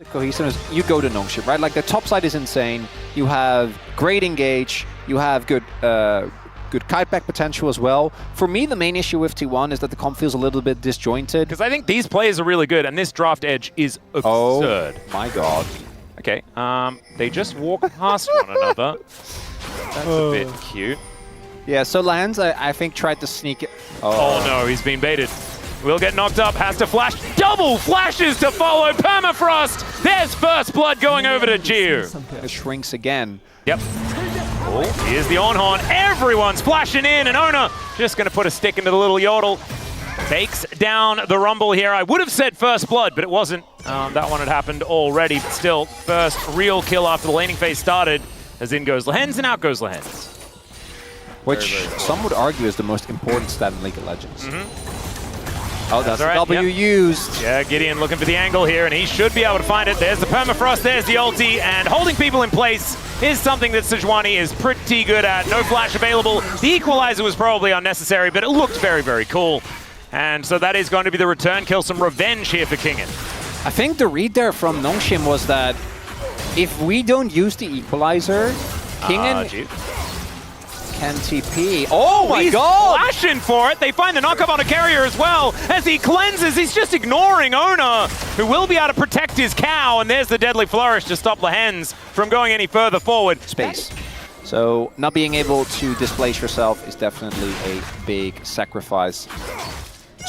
The cohesiveness, you go to Nongshim, right? Like the top side is insane. You have great engage. You have good good kiteback potential as well. For me, the main issue with T1 is that the comp feels a little bit disjointed. Because I think these players are really good, and this draft edge is absurd. Oh my god. Okay, they just walk past one another. That's a bit cute. Yeah, so Lands, I think, tried to sneak it. Oh no, he's been baited. Will get knocked up, has to flash. Double flashes to follow. Permafrost. There's first blood going over to Jiu. It shrinks again. Yep. Oh, here's the on-horn. Everyone's flashing in, and Ona just going to put a stick into the little yodel. Takes down the Rumble here. I would have said first blood, but it wasn't. That one had happened already. But still, first real kill after the laning phase started. As in goes Lehens and out goes Lehens. Which very cool. Some would argue is the most important stat in League of Legends. Oh, that's right, W used. Yeah, Gideon looking for the angle here, and he should be able to find it. There's the permafrost, there's the ulti, and holding people in place is something that Sejuani is pretty good at. No flash available. The equalizer was probably unnecessary, but it looked very, very cool. And so that is going to be the return kill. Some revenge here for Kingen. I think the read there from Nongshim was that if we don't use the equalizer, Kingen can TP. Oh my god! Flashing for it. They find the knockup on a carrier as well. As he cleanses, he's just ignoring Ona, who will be able to protect his cow. And there's the deadly flourish to stop Lehens from going any further forward. Space. So not being able to displace yourself is definitely a big sacrifice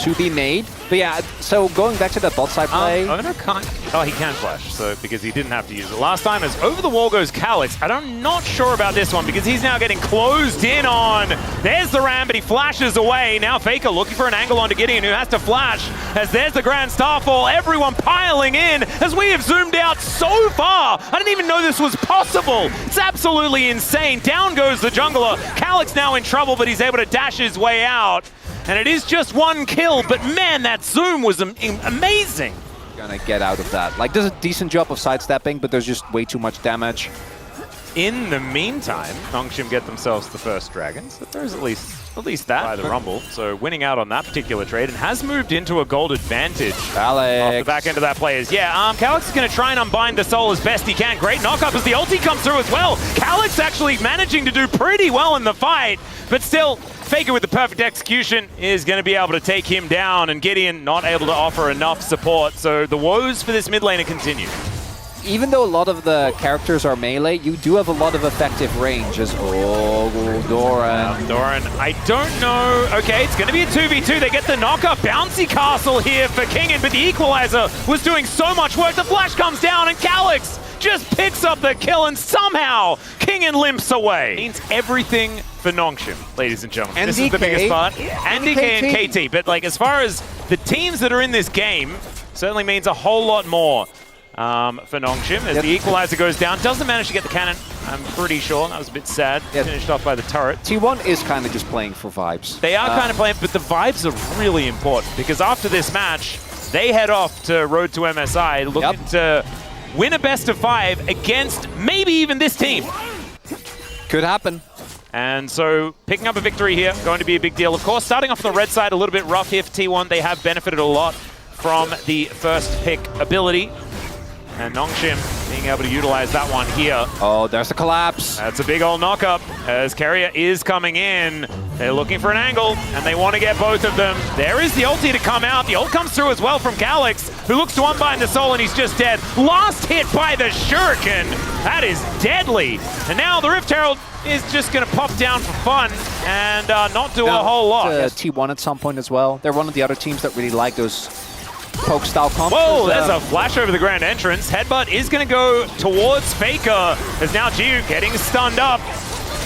to be made. But yeah, so going back to that bot side play. Ona can't. Oh, he can flash, so because he didn't have to use it last time. As over the wall goes Calix. I'm not sure about this one because he's now getting closed in on. There's the Ram, but he flashes away. Now Faker looking for an angle onto Gideon, who has to flash. As there's the Grand Starfall, everyone piling in. As we have zoomed out so far, I didn't even know this was possible. It's absolutely insane. Down goes the jungler. Calix now in trouble, but he's able to dash his way out. And it is just one kill, but man, that zoom was amazing. Gonna get out of that. Like, does a decent job of sidestepping, but there's just way too much damage. In the meantime, Nongshim get themselves the first dragon, so there's at least that by the Rumble. So winning out on that particular trade and has moved into a gold advantage. Alex. Off the back end of that play is, yeah, Calix is going to try and unbind the soul as best he can. Great knockup as the ulti comes through as well. Calix actually managing to do pretty well in the fight, but still, Faker with the perfect execution is going to be able to take him down, and Gideon not able to offer enough support. So the woes for this mid laner continue. Even though a lot of the characters are melee, you do have a lot of effective range as Doran. Doran, I don't know. Okay, it's going to be a 2v2. They get the knockup. Bouncy castle here for Kingen, but the equalizer was doing so much work. The flash comes down, and Calix just picks up the kill, and somehow Kingen limps away. Means everything for Nongshim, ladies and gentlemen. This is the biggest part. And DK and KT. But like, as far as the teams that are in this game, certainly means a whole lot more for Nongshim. As the equalizer goes down, doesn't manage to get the cannon, I'm pretty sure. That was a bit sad. Finished off by the turret. T1 is kind of just playing for vibes. They are kind of playing, but the vibes are really important because after this match, they head off to Road to MSI looking to win a best of 5 against maybe even this team. Could happen. And so picking up a victory here, going to be a big deal. Of course, starting off on the red side, a little bit rough here for T1. They have benefited a lot from the first pick ability. And Nongshim being able to utilize that one here. Oh, there's the collapse. That's a big old knockup as Carrier is coming in. They're looking for an angle, and they want to get both of them. There is the ulti to come out. The ult comes through as well from Calix, who looks to unbind the soul, and he's just dead. Last hit by the Shuriken. That is deadly. And now the Rift Herald is just going to pop down for fun and not do a whole lot. T1 at some point as well. They're one of the other teams that really like those poke style combos. Whoa, there's a flash over the grand entrance. Headbutt is going to go towards Faker as now Jiu getting stunned up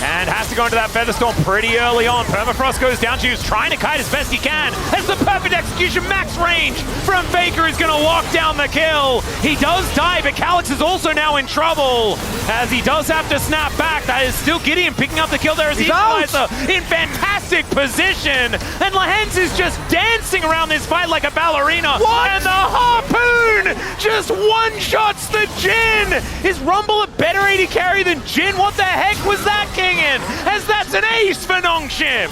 and has to go into that Featherstorm pretty early on. Permafrost goes down. Jiu's trying to kite as best he can. As the perfect execution, max range from Faker is going to lock down the kill. He does die, but Calix is also now in trouble as he does have to snap back. That is still Gideon picking up the kill there as he equalizer in fantastic position. And Lehens is just dancing around this fight like a ballerina. What? And the harpoon just one-shots the Jhin. Is Rumble a better AD carry than Jhin? What the heck was that, Kingen? As that's an ace for Nongshim.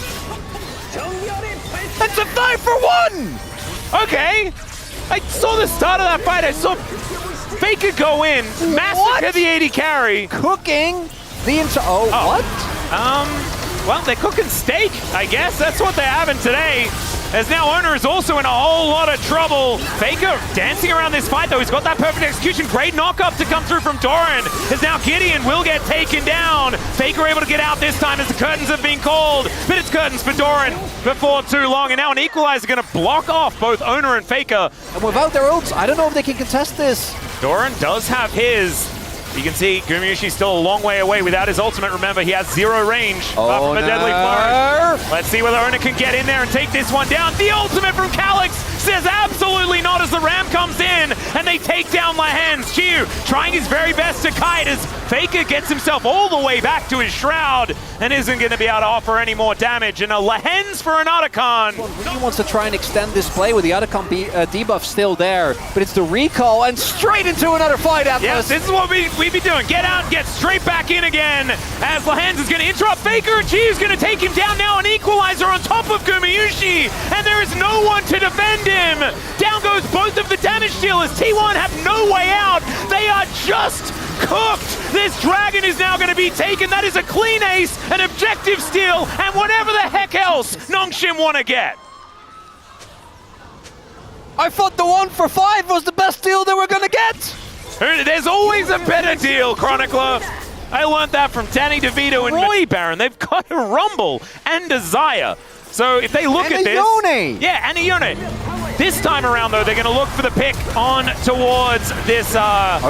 That's a 5-for-1! Okay. I saw the start of that fight. I saw Faker go in, massacre the AD carry. Cooking the entire... Oh, what? Well, they're cooking steak, I guess. That's what they're having today. As now Owner is also in a whole lot of trouble. Faker dancing around this fight, though. He's got that perfect execution. Great knock-up to come through from Doran. As now Gideon will get taken down. Faker able to get out this time as the curtains have been called. But it's curtains for Doran before too long. And now an equalizer going to block off both Owner and Faker. And without their ults, I don't know if they can contest this. Doran does have his. You can see Gumayusi's still a long way away without his ultimate. Remember, he has 0 range from a deadly flourish. Let's see whether Owner can get in there and take this one down. The ultimate from Calyx says absolutely not as the ram comes in and they take down Lahens. Chiu trying his very best to kite as Faker gets himself all the way back to his shroud and isn't going to be able to offer any more damage. And a Lahens for an Otacon. He wants to try and extend this play with the Otacon debuff still there, but it's the recall and straight into another fight after Yes, this is what we'd be doing. Get out, get straight back in again as Lahens is going to interrupt Faker. Chiu's going to take him down now. An equalizer on top of Gumayusi and there is no one to defend him. Down goes both of the damage dealers. T1 have no way out. They are just cooked. This dragon is now going to be taken. That is a clean ace, an objective steal, and whatever the heck else Nongshim want to get. I thought the 1 for 5 was the best deal they were going to get. There's always a better deal, Chronicler. I learned that from Danny DeVito and Roy Baron. They've got a Rumble and a Zaya. So if they look at this... Yone. Yeah, and a Yone. This time around, though, they're going to look for the pick on towards this,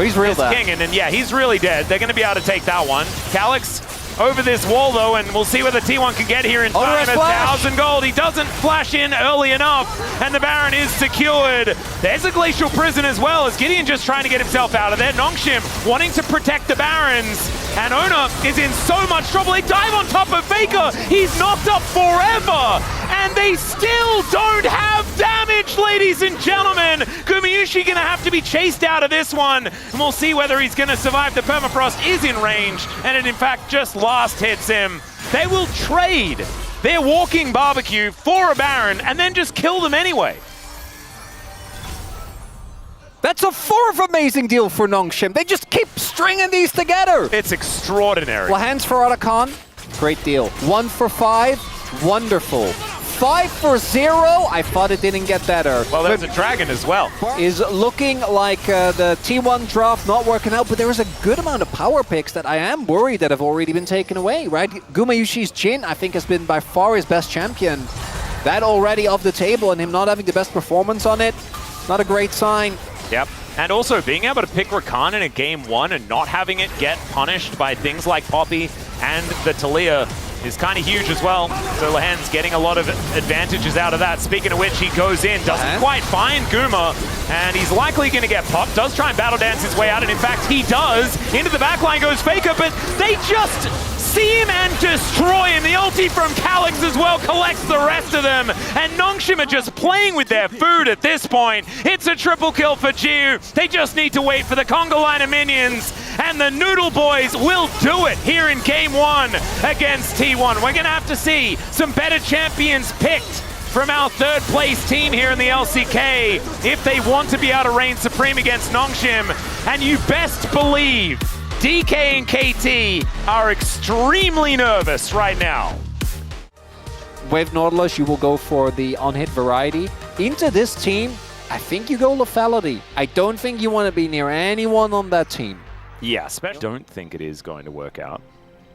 he's real dead. King. And yeah, he's really dead. They're going to be able to take that one. Calyx over this wall, though, and we'll see whether T1 can get here in time. 1,000 gold. He doesn't flash in early enough, and the Baron is secured. There's a Glacial Prison as well, as Gideon just trying to get himself out of there. Nongshim wanting to protect the Barons, and Ona is in so much trouble. They dive on top of Faker. He's knocked up forever, and they still don't have damage, ladies and gentlemen. Gumayusi gonna have to be chased out of this one, and we'll see whether he's gonna survive. The permafrost is in range, and it in fact just last hits him. They will trade their walking barbecue for a Baron and then just kill them anyway. That's a 4th amazing deal for Nongshim. They just keep stringing these together. It's extraordinary. Lahens for Otacon, great deal. 1 for 5, wonderful. 5 for 0, I thought it didn't get better. Well, there's a dragon as well. Is looking like the T1 draft not working out, but there is a good amount of power picks that I am worried that have already been taken away, right? Gumayusi's Jhin, I think, has been by far his best champion. That already off the table, and him not having the best performance on it, not a great sign. Yep. And also being able to pick Rakan in a game 1 and not having it get punished by things like Poppy and the Talia is kind of huge as well. So Lahens getting a lot of advantages out of that. Speaking of which, he goes in, doesn't quite find Guma, and he's likely going to get popped. Does try and battle dance his way out, and in fact he does. Into the backline goes Faker, but they just see him and destroy him. The ulti from Calyx as well collects the rest of them, and Nongshim are just playing with their food at this point. It's a triple kill for Jiu. They just need to wait for the conga line of minions, and the Noodle Boys will do it here in game 1 against T1. We're gonna have to see some better champions picked from our 3rd place team here in the LCK if they want to be able to reign supreme against Nongshim. And you best believe DK and KT are extremely nervous right now. With Nautilus, you will go for the on-hit variety. Into this team, I think you go lethality. I don't think you want to be near anyone on that team. Yeah, especially don't think it is going to work out.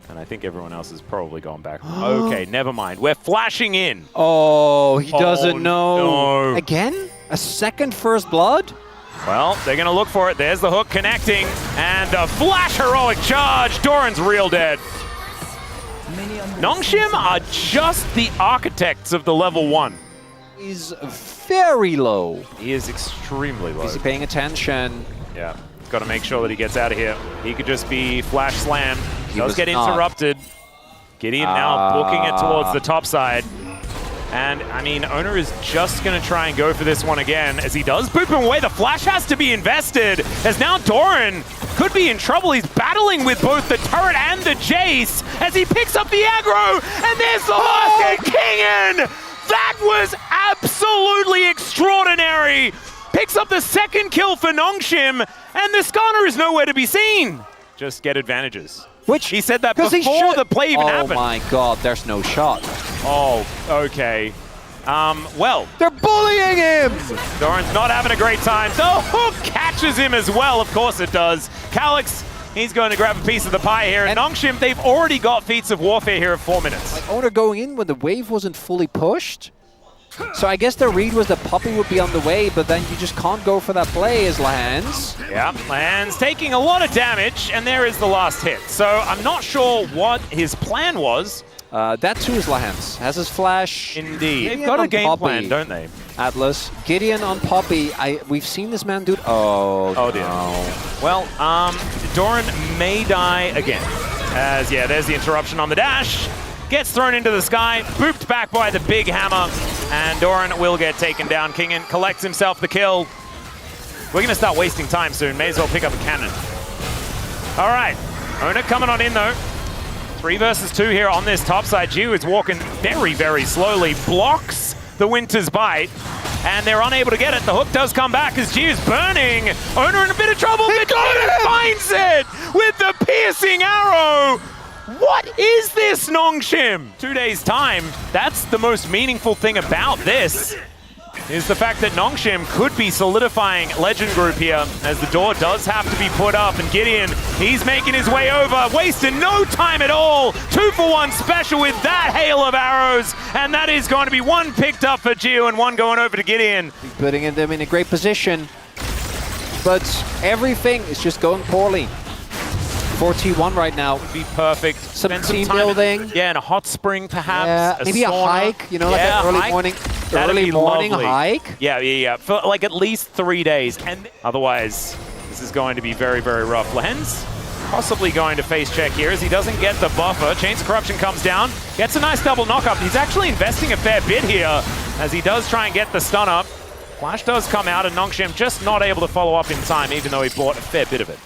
And I think everyone else has probably gone back. Okay, never mind. We're flashing in. Oh, he doesn't know. No. Again? A second first blood? Well, they're going to look for it. There's the hook connecting. And a flash heroic charge. Doran's real dead. Nongshim are just the architects of the level 1. He's very low. He is extremely low. Is he paying attention? Yeah. Got to make sure that he gets out of here. He could just be flash slammed. He does get interrupted. Gideon now booking it towards the top side. And, I mean, Owner is just going to try and go for this one again. As he does boop him away, the flash has to be invested. As now Doran could be in trouble. He's battling with both the turret and the Jace. As he picks up the aggro. And there's the last hit, King in! That was absolutely extraordinary. Picks up the second kill for Nongshim, and the Skarner is nowhere to be seen. Just get advantages. Which he said that before the play even happened. Oh my god, there's no shot. Oh, okay. Well, they're bullying him! Doran's not having a great time. The hook catches him as well, of course it does. Calyx, he's going to grab a piece of the pie here. And Nongshim, they've already got feats of warfare here at 4 minutes. Like Owner going in when the wave wasn't fully pushed. So I guess the read was that Puppey would be on the way, but then you just can't go for that play as Lahans. Yeah, Lahans taking a lot of damage, and there is the last hit. So I'm not sure what his plan was. That too is Lahans. Has his flash. Indeed. They've got a game plan, don't they? Atlas. Gideon on Puppey. We've seen this man do... Oh dear. No. Well, Doran may die again. As, yeah, there's the interruption on the dash. Gets thrown into the sky, booped back by the big hammer, and Doran will get taken down. Kingen collects himself the kill. We're going to start wasting time soon. May as well pick up a cannon. All right, Owner coming on in though. 3 versus 2 here on this top side. Jiu is walking very, very slowly, blocks the Winter's Bite, and they're unable to get it. The hook does come back as Jiu's burning. Owner in a bit of trouble, but Owner finds it with the piercing arrow. What is this, Nongshim? 2 days' time, that's the most meaningful thing about this, is the fact that Nongshim could be solidifying Legend Group here, as the door does have to be put up, and Gideon, he's making his way over, wasting no time at all. 2-for-1 special with that hail of arrows, and that is going to be 1 picked up for Jiu and 1 going over to Gideon. Putting them in a great position, but everything is just going poorly. 4T1 right now. Would be perfect. Some team building. Yeah, and a hot spring perhaps. Yeah, maybe a hike, you know, like an early morning hike. Yeah. For like at least 3 days. And otherwise, this is going to be very, very rough. Lahens possibly going to face check here as he doesn't get the buffer. Chains of Corruption comes down, gets a nice double knock up. He's actually investing a fair bit here as he does try and get the stun up. Flash does come out and Nongshim just not able to follow up in time, even though he bought a fair bit of it.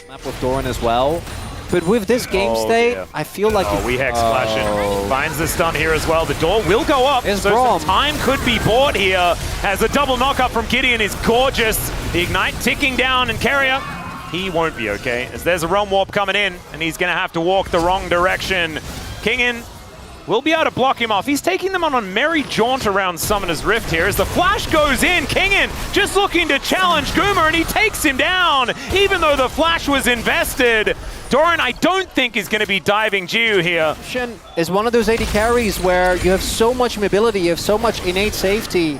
Map with Doran as well. But with this game state, dear. I feel like... we hex flashing. Finds the stun here as well. The door will go up, so some time could be bought here as a double knockup from Gideon is gorgeous. The Ignite ticking down, and Carrier, he won't be okay, as there's a Realm Warp coming in, and he's going to have to walk the wrong direction. Kingen will be able to block him off. He's taking them on a merry jaunt around Summoner's Rift here as the flash goes in. Kingen just looking to challenge Goomer, and he takes him down, even though the flash was invested. Doran, I don't think is going to be diving Jiu here. Shen is one of those AD carries where you have so much mobility, you have so much innate safety.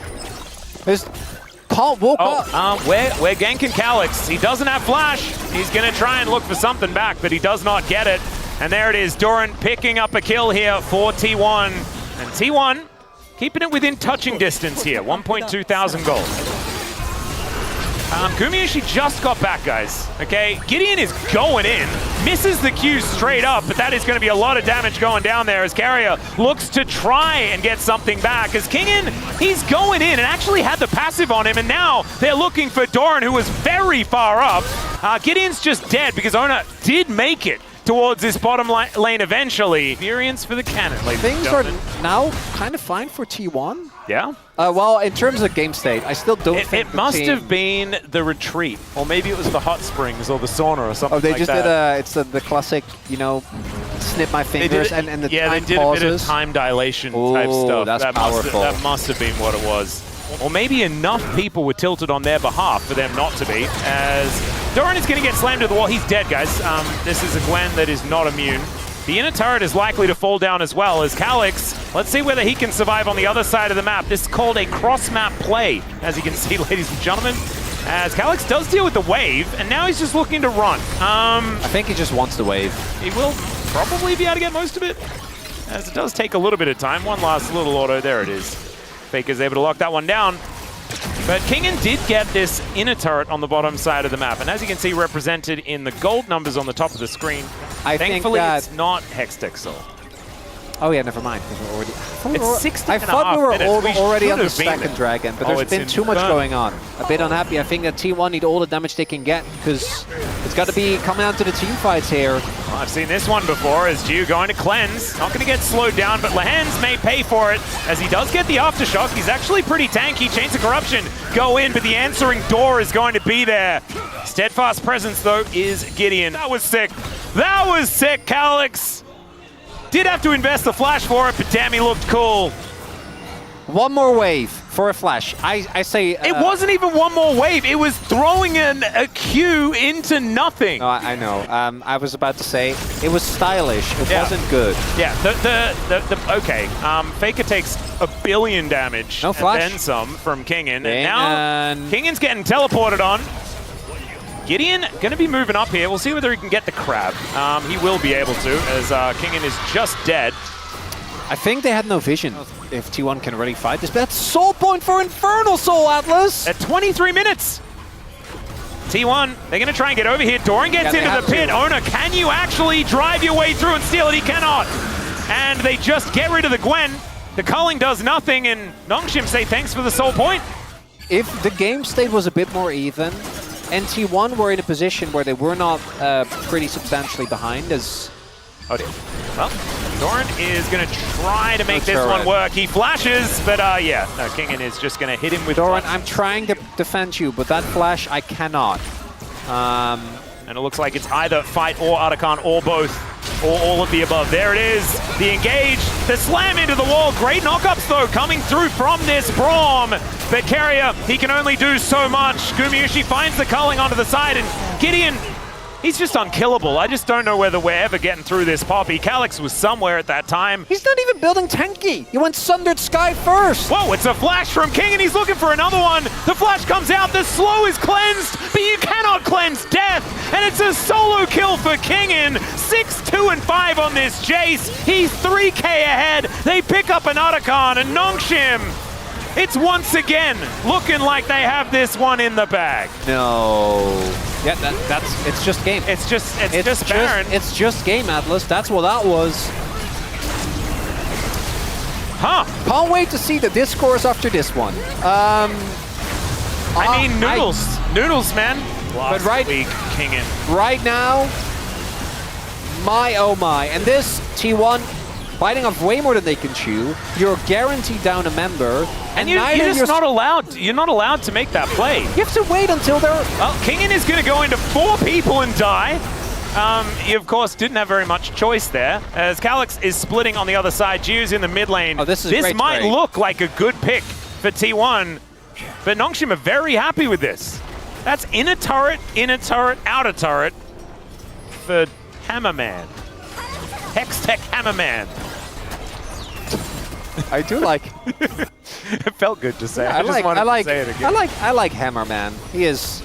Can't walk up. We're ganking Calyx. He doesn't have flash. He's going to try and look for something back, but he does not get it. And there it is, Doran picking up a kill here for T1. And T1 keeping it within touching distance here, 1.2 thousand gold. Gumiushi just got back, guys. Okay, Gideon is going in, misses the Q straight up, but that is going to be a lot of damage going down there as Carrier looks to try and get something back. As Kingen, he's going in and actually had the passive on him, and now they're looking for Doran, who was very far up. Gideon's just dead because Ona did make it towards this bottom lane eventually. Experience for the cannon, ladies and gentlemen. Things are now kind of fine for T1. Yeah? Well, in terms of game state, I still don't think it must have been the retreat, or maybe it was the hot springs or the sauna or something like that. Oh, they just did it's the classic, you know, snip my fingers and the yeah, time they did pauses. a bit of time dilation type stuff. That's powerful. That must have been what it was. Or maybe enough people were tilted on their behalf for them not to be, as Doran is going to get slammed to the wall. He's dead, guys. This is a Gwen that is not immune. The inner turret is likely to fall down as well as Calyx. Let's see whether he can survive on the other side of the map. This is called a cross-map play, as you can see, ladies and gentlemen. As Calyx does deal with the wave, and now he's just looking to run. I think he just wants the wave. He will probably be able to get most of it, as it does take a little bit of time. One last little auto, there it is. Faker's able to lock that one down. But Kingen did get this inner turret on the bottom side of the map, and as you can see represented in the gold numbers on the top of the screen, thankfully it's not Hextech Soul. Oh yeah, never mind. It's 16 I thought we were already on the should have been second dragon, but there's it's been too much infernal. going on. A bit unhappy. I think that T1 need all the damage they can get because it's got to be coming down to the team fights here. Well, I've seen this one before as Jiu going to cleanse. Not going to get slowed down, but Lehens may pay for it as he does get the aftershock. He's actually pretty tanky. Chains of Corruption go in, but the answering door is going to be there. Steadfast presence, though, is Gideon. That was sick. That was sick, Calyx. Did have to invest the flash for it, but damn, he looked cool. One more wave for a flash. I say... it wasn't even one more wave. It was throwing a Q into nothing. No, I know. I was about to say it was stylish. It wasn't good. Yeah, okay. Faker takes 1 billion damage. No flash. And then some from Kingen. And And now Kingen's getting teleported on. Gideon going to be moving up here. We'll see whether he can get the crab. He will be able to, as Kingen is just dead. I think they had no vision if T1 can really fight this. But that's soul point for Infernal Soul, Atlas! At 23 minutes. T1, they're going to try and get over here. Doran gets into the pit. Owner, can you actually drive your way through and steal it? He cannot. And they just get rid of the Gwen. The culling does nothing, and Nongshim say thanks for the soul point. If the game state was a bit more even, and T1 were in a position where they were not pretty substantially behind as... Oh dear. Well, Doran is going to try to make this one work. He flashes, but yeah, no, Kingen is just going to hit him with... Doran, I'm trying to defend you, but that flash, I cannot. And it looks like it's either fight or Arakan or both, or all of the above. There it is, the engage, the slam into the wall. Great knockups, though, coming through from this Braum. But Carrier, he can only do so much. Gumayushi finds the culling onto the side, and Gideon, he's just unkillable. I just don't know whether we're ever getting through this Poppy. Calyx was somewhere at that time. He's not even building tanky. He went Sundered Sky first. Whoa, it's a flash from King, and he's looking for another one. The flash comes out, the slow is cleansed, but you cannot cleanse death. And it's a solo kill for Kingen. 6-2-5 on this Jace. He's 3K ahead. They pick up an Arakan, and Nongshim, it's once again looking like they have this one in the bag. No. Yeah, it's just game. It's just Baron. It's just game, Atlas. That's what that was. Huh. Can't wait to see the discourse after this one. I mean, Noodles, man. But right now, oh my. And this T1 biting off way more than they can chew. You're guaranteed down a member. And you're just not allowed. You're not allowed to make that play. You have to wait until they're... Well, Kingen is going to go into 4 people and die. He, of course, didn't have very much choice there, as Calyx is splitting on the other side. Jiu's in the mid lane. Oh, this might look like a good pick for T1, but Nongshim are very happy with this. That's inner turret, outer turret for Hammerman. Hextech Hammerman. I do like... It felt good to say. Yeah, I just wanted to say it again. I like Hammerman. He is...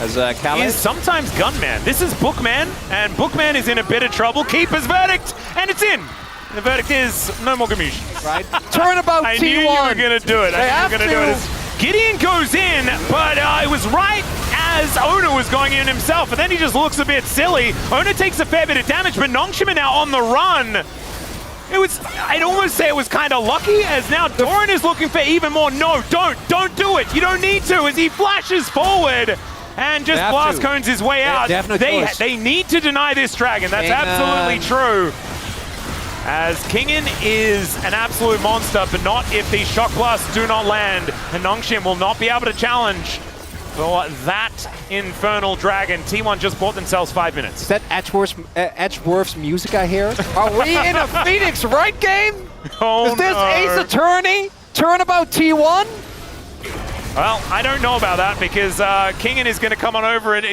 As Calyx. He is sometimes Gunman. This is Bookman, and Bookman is in a bit of trouble. Keeper's verdict, and it's in. The verdict is no more Gamushi. Right? Turnabout T1. I knew you were going to do it. I knew you were going to do it. Gideon goes in, but it was right as Owner was going in himself, and then he just looks a bit silly. Owner takes a fair bit of damage, but Nongshim are now on the run. I'd almost say it was kind of lucky, as now Doran is looking for even more. No, don't do it. You don't need to, as he flashes forward. And just blast cones his way out. They need to deny this dragon. That's absolutely true. As Kingen is an absolute monster, but not if these shock blasts do not land. And Nongshim will not be able to challenge for that infernal dragon. T1 just bought themselves 5 minutes. Is that Edgeworth's music I hear? Are we in a Phoenix Wright game? Oh, is this Ace Attorney? Turnabout T1? Well, I don't know about that because Kingen is going to come on over and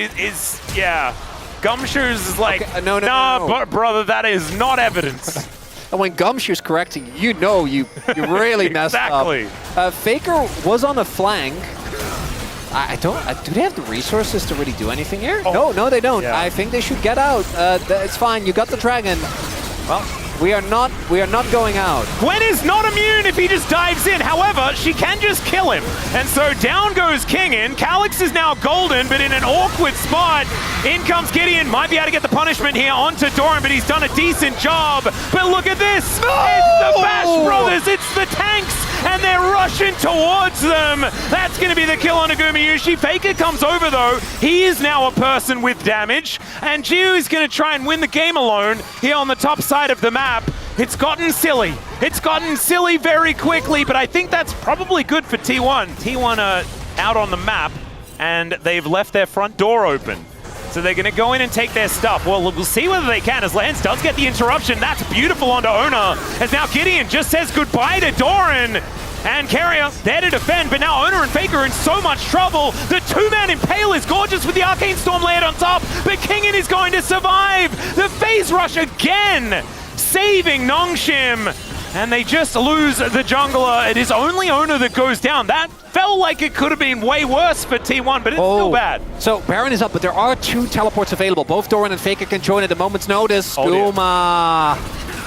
yeah. Gumshoes is like, okay, no. Brother, that is not evidence. And when Gumshoe's correcting you, know you really messed exactly. up. Faker was on a flank. Do they have the resources to really do anything here? Oh. No, they don't. Yeah. I think they should get out. It's fine. You got the dragon. Well, We are not going out. Gwen is not immune if he just dives in. However, she can just kill him. And so down goes King in. Calyx is now golden, but in an awkward spot. In comes Gideon. Might be able to get the punishment here onto Doran, but he's done a decent job. But look at this. No! It's the Bash Brothers. It's the tanks. And they're rushing towards them. That's going to be the kill on Agumayushi. Faker comes over, though. He is now a person with damage. And Jiu is going to try and win the game alone here on the top side of the map. It's gotten silly. It's gotten silly very quickly, but I think that's probably good for T1. T1 are out on the map, and they've left their front door open. So they're going to go in and take their stuff. Well, we'll see whether they can, as Lance does get the interruption. That's beautiful onto Ona, as now Gideon just says goodbye to Doran. And Carrier there to defend, but now Ona and Faker are in so much trouble. The two-man Impale is gorgeous with the Arcane Storm layered on top, but Kingin is going to survive. The phase rush again, saving Nongshim. And they just lose the jungler. It is only Ona that goes down. That felt like it could have been way worse for T1, but it's still bad. So Baron is up, but there are 2 teleports available. Both Doran and Faker can join at a moment's notice. Skooma.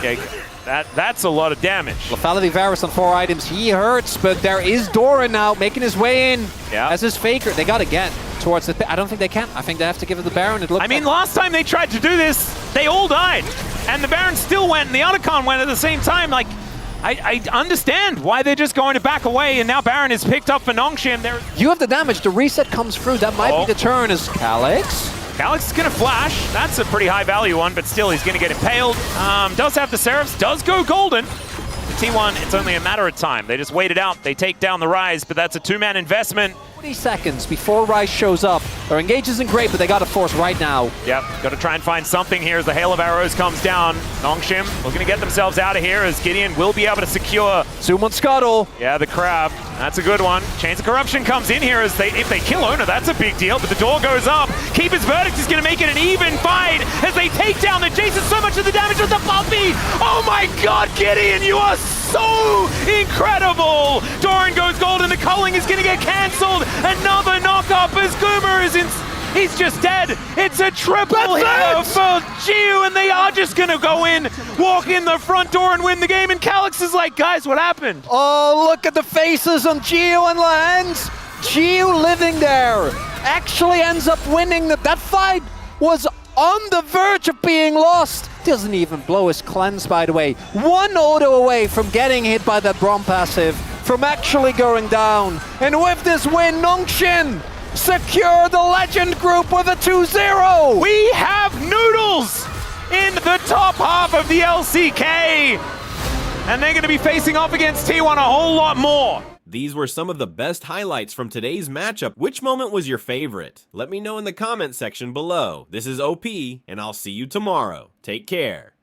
Yeah, that's a lot of damage. Lethality Varus on 4 items. He hurts, but there is Doran now making his way in. Yeah. As is Faker. They got to get towards the... I don't think they can. I think they have to give it the Baron. It looks last time they tried to do this, they all died. And the Baron still went, and the Otacon went at the same time. Like, I understand why they're just going to back away, and now Baron is picked up for Nongshim. You have the damage. The reset comes through. That might be the turn as Calyx. Calyx is going to flash. That's a pretty high value one, but still he's going to get impaled. Does have the Seraphs, does go golden. The T1, it's only a matter of time. They just wait it out. They take down the Rise, but that's a 2-man investment. 20 seconds before Rise shows up. Their engage isn't great, but they got to force right now. Yep, got to try and find something here as the Hail of Arrows comes down. Nongshim looking to get themselves out of here as Gideon will be able to secure. Zoom on Scuttle. Yeah, the Crab. That's a good one. Chains of Corruption comes in here as if they kill Ona, that's a big deal, but the door goes up. Keeper's Verdict is going to make it an even fight as they take down the Jason. So much of the damage with the Puppy. Oh my God, Gideon, you are so incredible. Doran goes gold and the culling is going to get cancelled. Another knock-up as Goomer is in... He's just dead. It's a triple here for Jiu, and they are just going to go in, walk in the front door and win the game. And Calyx is like, guys, what happened? Oh, look at the faces on Jiu and Lance. Jiu living there actually ends up winning. That fight was on the verge of being lost. Doesn't even blow his cleanse, by the way. 1 auto away from getting hit by that Braum passive, from actually going down. And with this win, Nongshim secure the Legend group with a 2-0. We have Noodles in the top half of the LCK. And they're going to be facing off against T1 a whole lot more. These were some of the best highlights from today's matchup. Which moment was your favorite? Let me know in the comment section below. This is OP, and I'll see you tomorrow. Take care.